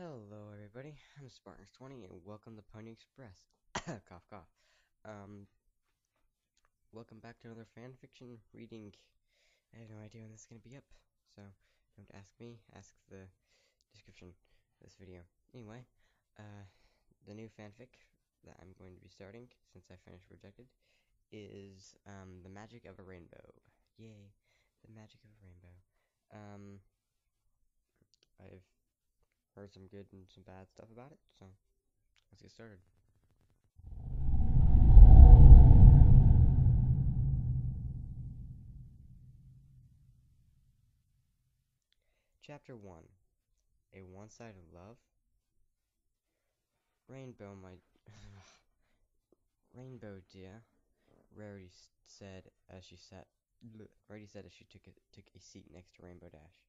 Hello, everybody. I'm Spartans20, and welcome to Pony Express. Cough, cough. Um, Welcome back to another fan fiction reading. I have no idea when this is gonna be up, so don't ask me. Ask the description of this video. Anyway, the new fanfic that I'm going to be starting since I finished Rejected is The Magic of a Rainbow. Yay, the magic of a rainbow. I've heard some good and some bad stuff about it, so let's get started. Chapter 1. A One-Sided Love? Rainbow, my... Rainbow, dear, Rarity said as she took a seat next to Rainbow Dash.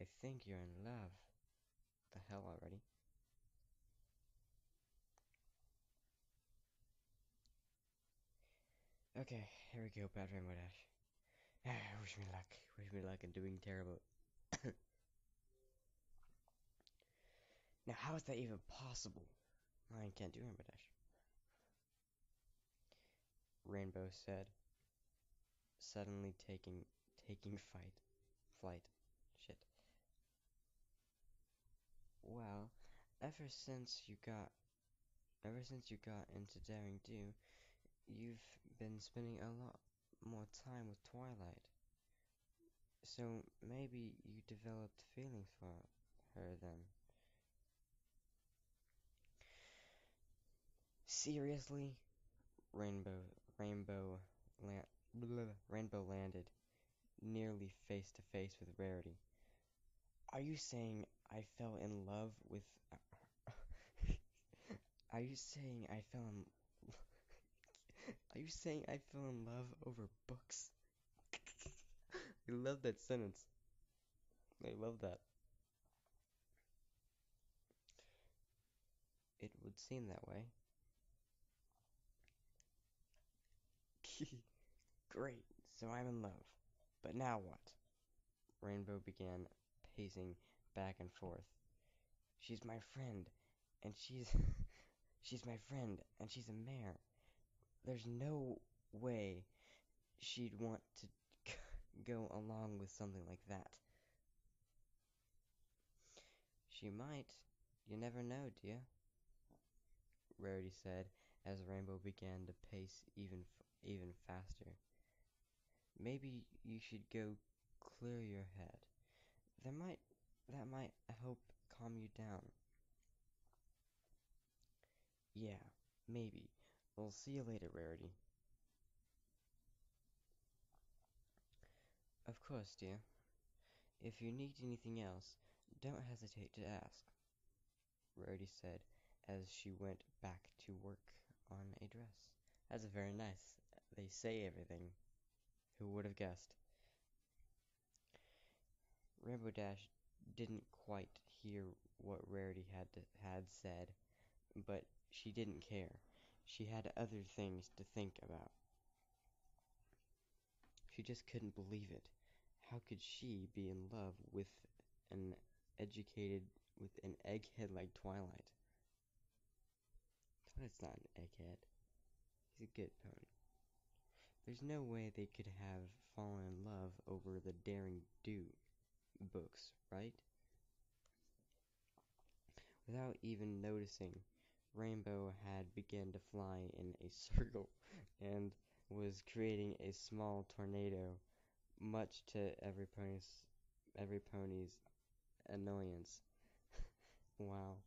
I think you're in love. The hell already? Okay, here we go, bad Rainbow Dash. Wish me luck. Wish me luck in doing terrible. Now, how is that even possible? I can't do Rainbow Dash. Rainbow said, suddenly taking flight. Shit. Well, ever since you got into Daring Do, you've been spending a lot more time with Twilight. So maybe you developed feelings for her then. Seriously? Rainbow landed nearly face to face with Rarity. Are you saying I fell in love with Are you saying I fell in Are you saying I fell in love over books? I love that sentence. I love that. It would seem that way. Great, so I'm in love. But now what? Rainbow began pacing back and forth. She's my friend, and she's my friend, and she's a mare. There's no way she'd want to go along with something like that. She might. You never know, dear, Rarity said as Rainbow began to pace even faster. Maybe you should go clear your head. That might help calm you down. Yeah, maybe. We'll see you later, Rarity. Of course, dear. If you need anything else, don't hesitate to ask, Rarity said as she went back to work on a dress. That's very nice. They say everything. Who would have guessed? Rainbow Dash didn't quite hear what Rarity had said, but she didn't care. She had other things to think about. She just couldn't believe it. How could she be in love with an egghead like Twilight? Twilight's not an egghead. He's a good pony. There's no way they could have fallen in love over the Daring Do books, right? Without even noticing, Rainbow had begun to fly in a circle and was creating a small tornado, much to every pony's annoyance. Wow.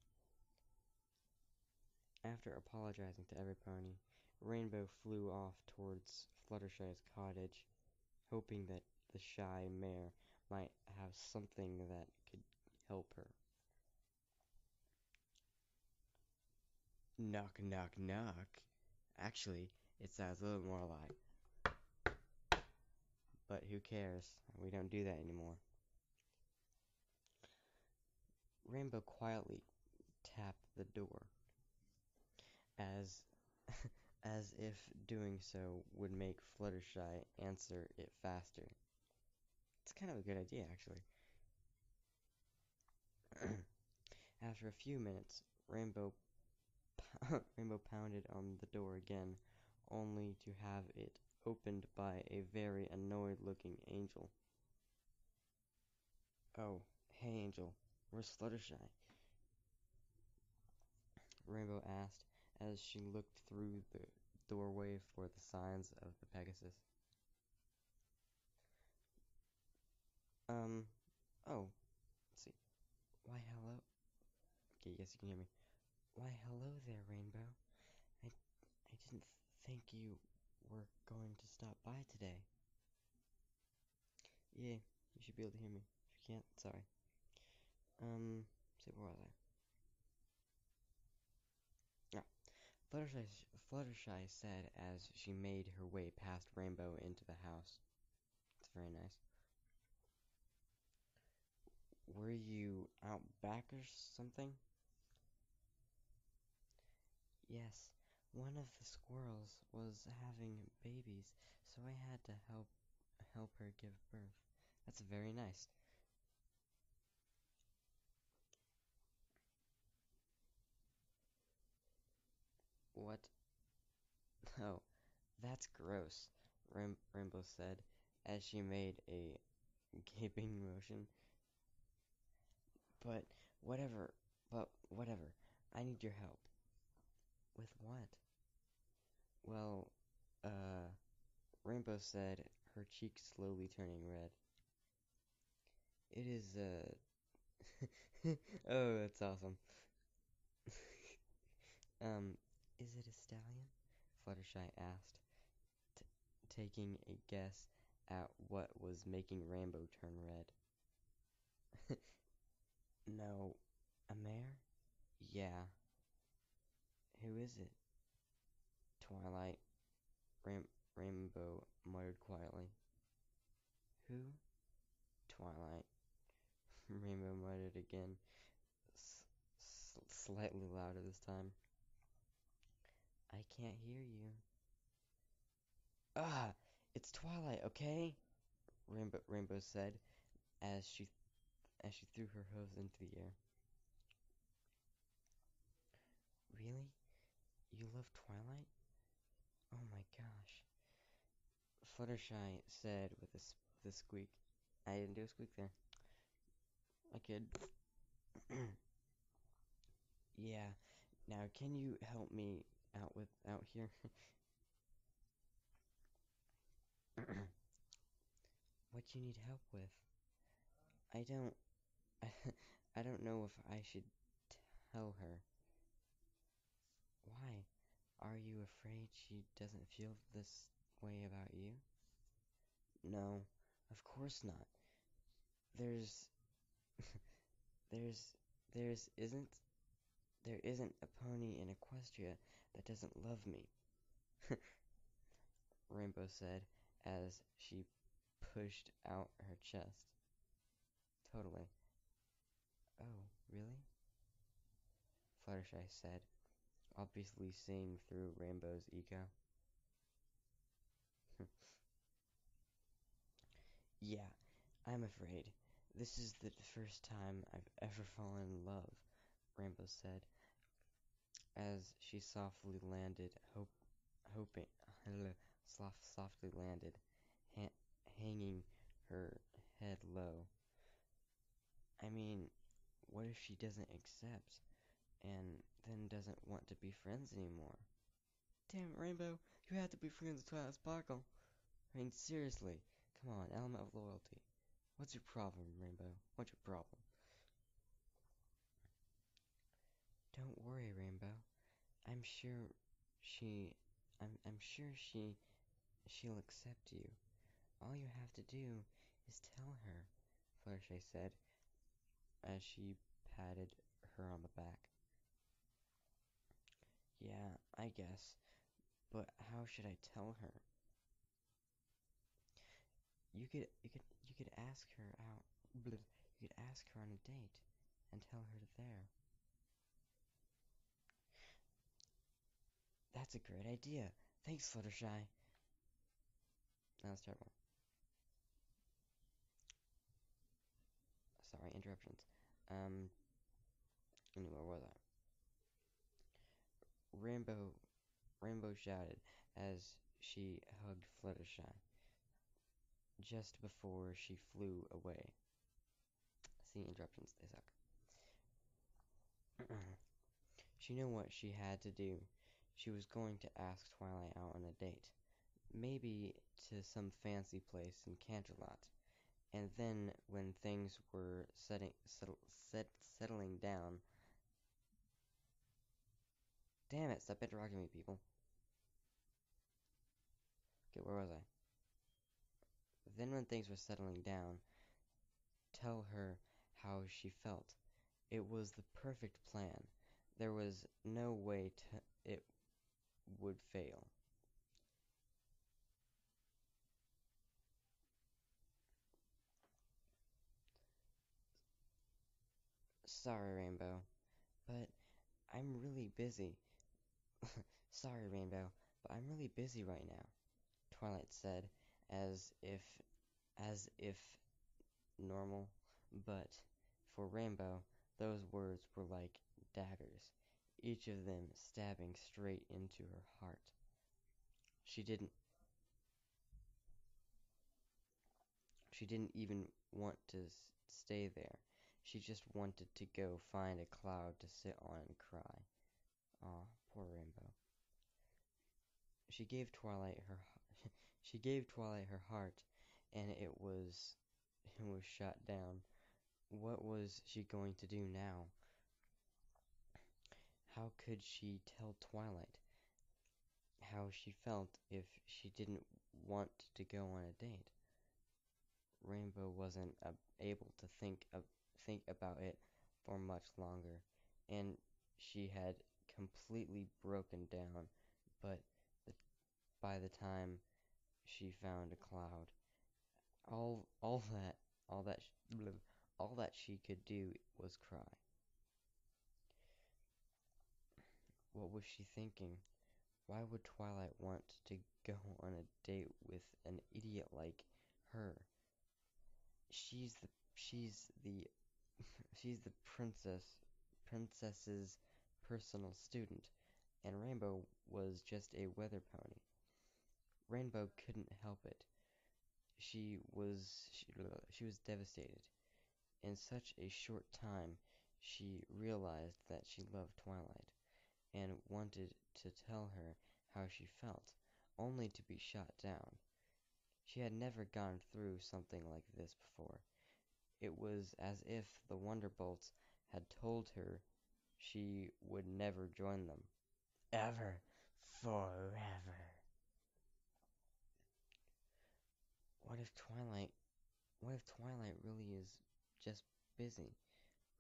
After apologizing to every pony, Rainbow flew off towards Fluttershy's cottage, hoping that the shy mare might have something that could help her. Knock, knock, knock. Actually, it sounds a little more like... But who cares? We don't do that anymore. Rainbow quietly tapped the door, as as if doing so would make Fluttershy answer it faster. It's kind of a good idea, actually. After a few minutes, Rainbow pounded on the door again, only to have it opened by a very annoyed-looking angel. "Oh, hey Angel, where's Fluttershy?" Rainbow asked as she looked through the doorway for the signs of the Pegasus. Um, oh, let's see. Why, hello. Okay, yes, you can hear me. Why, hello there, Rainbow. I didn't think you were going to stop by today. Yeah, you should be able to hear me. If you can't, sorry. See, where was I? Fluttershy said as she made her way past Rainbow into the house. It's very nice. Were you out back or something? Yes, one of the squirrels was having babies, so I had to help her give birth. That's very nice. What? Oh, that's gross, Rainbow said as she made a gaping motion. But whatever, but whatever. I need your help. With what? Well, uh, Rainbow said, her cheeks slowly turning red. It is, oh, that's awesome. Is it a stallion? Fluttershy asked, t taking a guess at what was making Rainbow turn red. No, a mare? Yeah. Who is it? Twilight, Rainbow muttered quietly. Who? Twilight, Rainbow muttered again, slightly louder this time. I can't hear you. Ah, it's Twilight, okay? Rainbow said as she threw her hooves into the air. Really? You love Twilight? Oh my gosh. Fluttershy said with a squeak. I didn't do a squeak there. I could. Yeah. Now, can you help me out here? What you need help with? I don't I don't know if I should tell her. Why? Are you afraid she doesn't feel this way about you? No, of course not. There's there's there's isn't there isn't a pony in Equestria that doesn't love me, Rainbow said as she pushed out her chest. Totally. Oh, really? Fluttershy said, obviously seeing through Rainbow's ego. Yeah, I'm afraid. This is the first time I've ever fallen in love, Rainbow said, as she softly landed, hoping, softly landed, ha hanging her head low. I mean, what if she doesn't accept, and then doesn't want to be friends anymore? Damn it, Rainbow, you have to be friends with Twilight Sparkle. I mean, seriously, come on, element of loyalty. What's your problem, Rainbow? What's your problem? Don't worry, Rainbow. I'm sure she, I'm sure she'll accept you. All you have to do is tell her, Fluttershy said, as she patted her on the back. Yeah, I guess, but how should I tell her? You could ask her out. You could ask her on a date and tell her there. That's a great idea. Thanks, Fluttershy. That was terrible. Sorry, interruptions. Um, Anyway, where was I? Rainbow shouted as she hugged Fluttershy just before she flew away. See, interruptions, they suck. She knew what she had to do. She was going to ask Twilight out on a date. Maybe to some fancy place in Canterlot. And then, when things were settling down... Damn it, stop interrupting me, people. Okay, where was I? Then when things were settling down, tell her how she felt. It was the perfect plan. There was no way it would fail. Sorry, Rainbow, but I'm really busy. Sorry, Rainbow, but I'm really busy right now, Twilight said, as if normal, but for Rainbow, those words were like daggers, each of them stabbing straight into her heart. She didn't she didn't even want to stay there. She just wanted to go find a cloud to sit on and cry. Aw, poor Rainbow. She gave Twilight her she gave Twilight her heart, and it was shot down. What was she going to do now? How could she tell Twilight how she felt if she didn't want to go on a date? Rainbow wasn't able to think about it for much longer, and she had completely broken down. But the, by the time she found a cloud, all all that all that all that she could do was cry. What was she thinking? Why would Twilight want to go on a date with an idiot like her? She's the she's the princess's personal student, and Rainbow was just a weather pony. Rainbow couldn't help it. She was devastated. In such a short time, she realized that she loved Twilight, and wanted to tell her how she felt, only to be shot down. She had never gone through something like this before. It was as if the Wonderbolts had told her she would never join them. Ever. Forever. What if Twilight what if Twilight really is just busy?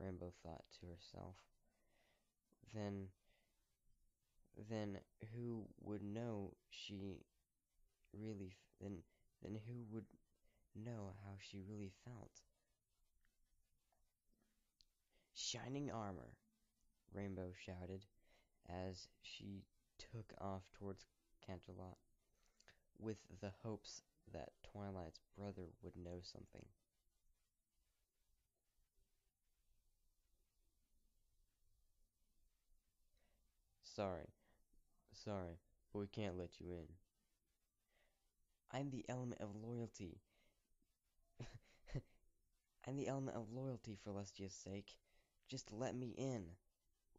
Rainbow thought to herself. Then then who would know she really then who would know how she really felt? Shining armor, Rainbow shouted as she took off towards Canterlot, with the hopes that Twilight's brother would know something. Sorry, sorry, but we can't let you in. I'm the element of loyalty. I'm the element of loyalty, for Lestia's sake. Just let me in,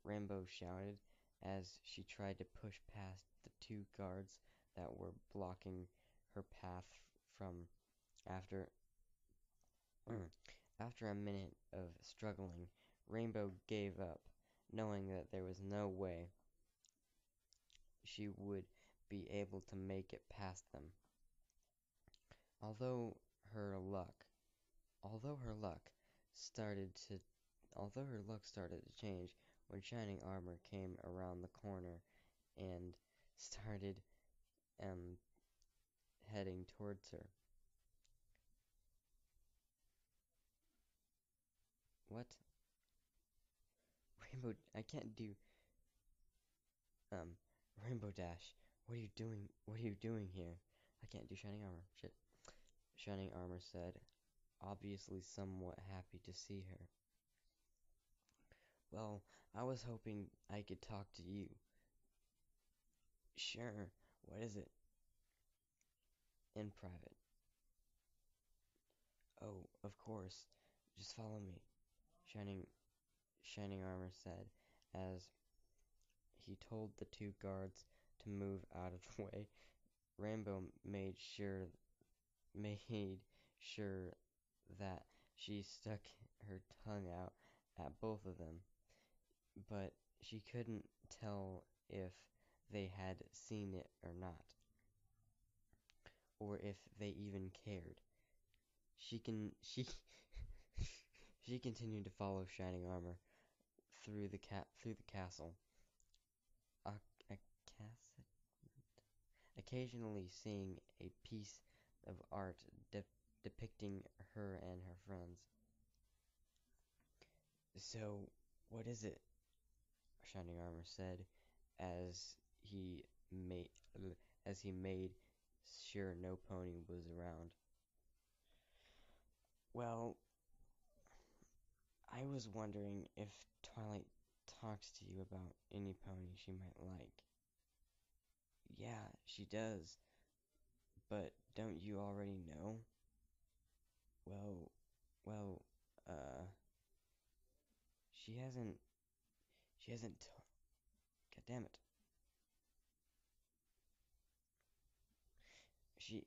Rainbow shouted as she tried to push past the two guards that were blocking her path from after after a minute of struggling. Rainbow gave up, knowing that there was no way she would be able to make it past them. Although her luck although her luck started to although her luck started to change when Shining Armor came around the corner and started um heading towards her. What? Rainbow, I can't do um Rainbow Dash. What are you doing? What are you doing here? I can't do Shining Armor. Shit. Shining Armor said, obviously somewhat happy to see her. Well, I was hoping I could talk to you. Sure. What is it? In private. Oh, of course. Just follow me. Shining Shining Armor said as he told the two guards to move out of the way. Rainbow made sure that she stuck her tongue out at both of them, but she couldn't tell if they had seen it or not, or if they even cared. She can she she continued to follow Shining Armor through the castle, a, a occasionally seeing a piece of art depicting her and her friends. So, what is it? Shining Armor said as he made as he made sure no pony was around. Well, I was wondering if Twilight talks to you about any pony she might like. Yeah, she does. But don't you already know? Well, well, uh, she hasn't, she hasn't, t- God damn it. She,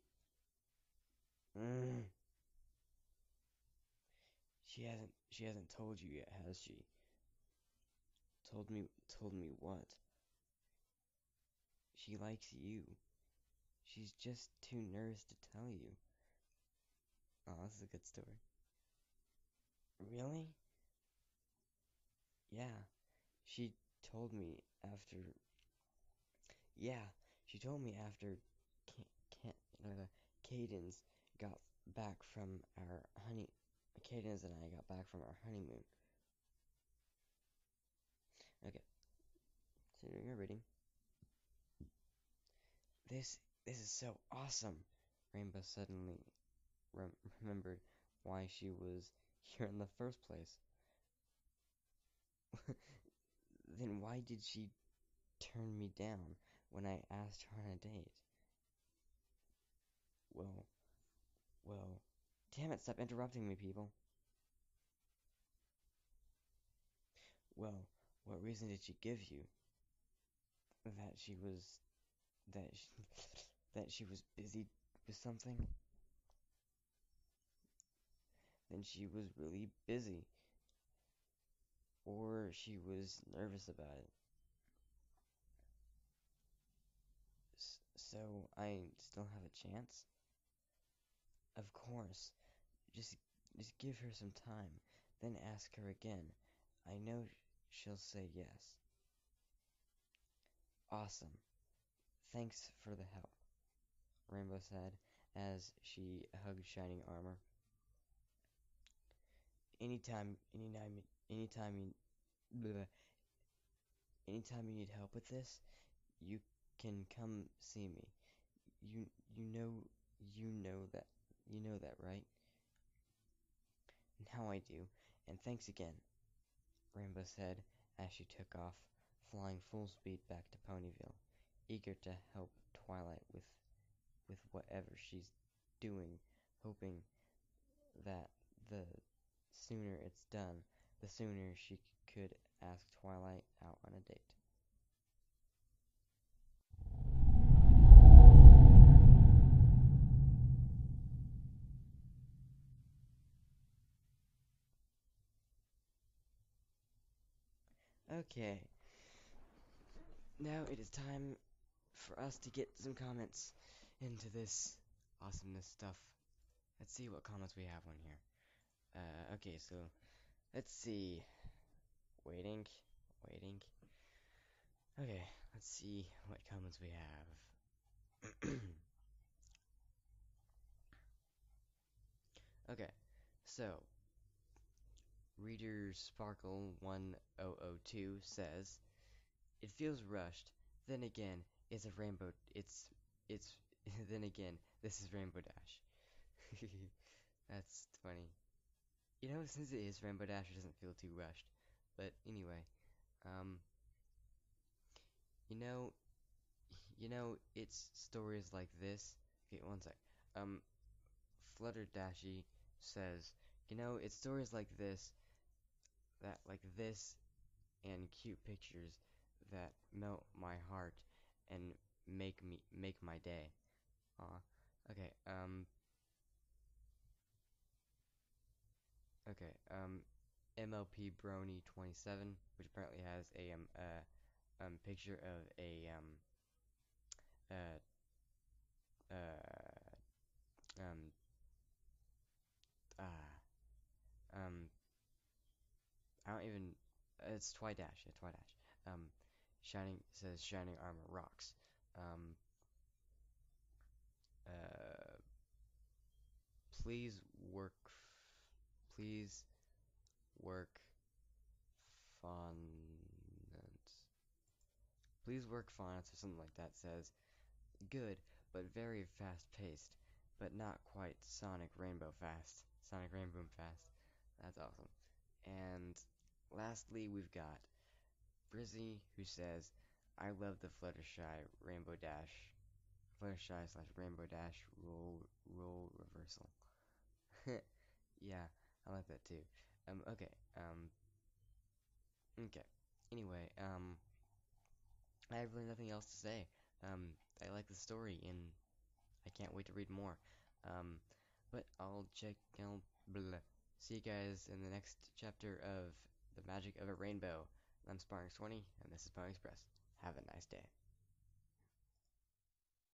mm, she hasn't told you yet, has she? Told me what? She likes you. She's just too nervous to tell you. Oh, this is a good story. Really? Yeah, she told me after, yeah, she told me after Ca- Cadence got back from our honey, Cadence and I got back from our honeymoon. Okay, continuing our reading. This is so awesome. Rainbow suddenly remembered why she was here in the first place. Then why did she turn me down when I asked her on a date? Well, well, damn it, stop interrupting me, people. Well, what reason did she give you? That she was that she, that she was busy with something? Then she was really busy, or she was nervous about it. So I still have a chance? Of course. Just just give her some time, then ask her again. I know she'll say yes. Awesome. Thanks for the help, Rainbow said as she hugged Shining Armor. Anytime you, bleh, anytime you need help with this, you can come see me. You you know you know that right? Now I do. And thanks again, Rainbow said as she took off, flying full speed back to Ponyville, eager to help Twilight with whatever she's doing, hoping that the sooner it's done, the sooner she could ask Twilight out on a date. Okay, now it is time for us to get some comments into this awesomeness stuff. Let's see what comments we have on here. Okay, so let's see. Waiting, waiting. Okay, let's see what comments we have. Okay, so Reader Sparkle 1002 says, "It feels rushed. Then again, it's a rainbow. It's then again, this is Rainbow Dash." That's funny. You know, since it is Rainbow Dash, it doesn't feel too rushed. But anyway, um, you know, it's stories like this. Okay, one sec. Um, Flutterdashy says, it's stories like this and cute pictures that melt my heart and make my day. Aw. Okay, okay, MLP Brony 27, which apparently has a picture of a uh uh um ah um I don't even it's Twidash, yeah, Twidash. Um shining armor rocks. Um uh please work please work fondant. Please work fonts or something like that says good, but very fast paced, but not quite Sonic Rainbow fast. Sonic Rainbow fast. That's awesome. And lastly, we've got Brizzy who says, I love the Fluttershy slash Rainbow Dash roll reversal. Yeah, I like that too. Okay, okay. Anyway, I have really nothing else to say. I like the story, and I can't wait to read more. Um, but I'll see you guys in the next chapter of The Magic of a Rainbow. I'm Sparks20, and this is Pony Express. Have a nice day.